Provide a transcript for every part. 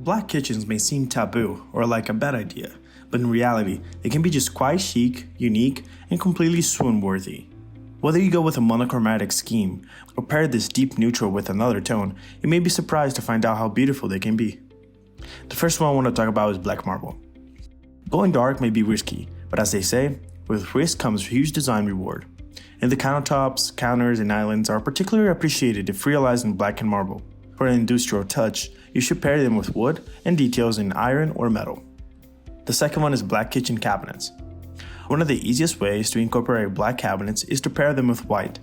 Black kitchens may seem taboo or like a bad idea, but in reality, they can be just quite chic, unique, and completely swoon-worthy. Whether you go with a monochromatic scheme or pair this deep neutral with another tone, you may be surprised to find out how beautiful they can be. The first one I want to talk about is black marble. Going dark may be risky, but as they say, with risk comes huge design reward. And the countertops, counters, and islands are particularly appreciated if realized in black and marble. For an industrial touch, you should pair them with wood and details in iron or metal. The second one is black kitchen cabinets. One of the easiest ways to incorporate black cabinets is to pair them with white.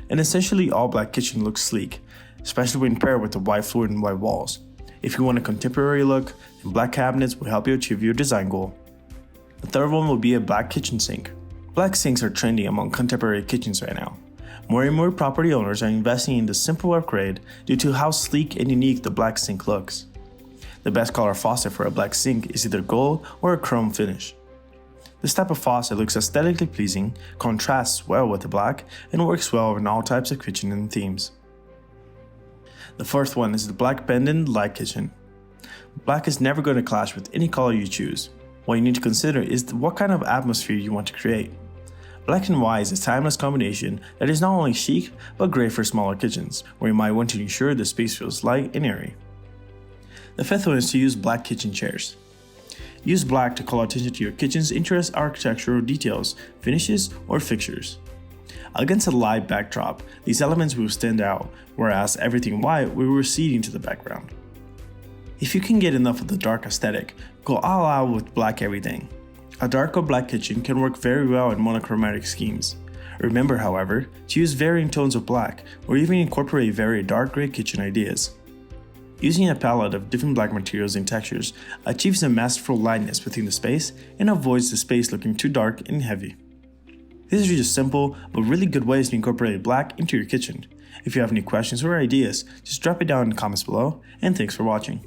An essentially all black kitchen looks sleek, especially when paired with the white floor and white walls. If you want a contemporary look, then black cabinets will help you achieve your design goal. The third one will be a black kitchen sink. Black sinks are trendy among contemporary kitchens right now. More and more property owners are investing in the simple upgrade due to how sleek and unique the black sink looks. The best color faucet for a black sink is either gold or a chrome finish. This type of faucet looks aesthetically pleasing, contrasts well with the black, and works well in all types of kitchen and themes. The fourth one is the black Pendant light kitchen. Black is never going to clash with any color you choose. What you need to consider is what kind of atmosphere you want to create. Black and white is a timeless combination that is not only chic, but great for smaller kitchens, where you might want to ensure the space feels light and airy. The fifth one is to use black kitchen chairs. Use black to call attention to your kitchen's interest architectural details, finishes, or fixtures. Against a light backdrop, these elements will stand out, whereas everything white will recede into the background. If you can get enough of the dark aesthetic, go all out with black everything. A dark or black kitchen can work very well in monochromatic schemes. Remember, however, to use varying tones of black or even incorporate very dark gray kitchen ideas. Using a palette of different black materials and textures achieves a masterful lightness within the space and avoids the space looking too dark and heavy. These are just simple but really good ways to incorporate black into your kitchen. If you have any questions or ideas, just drop it down in the comments below, and thanks for watching.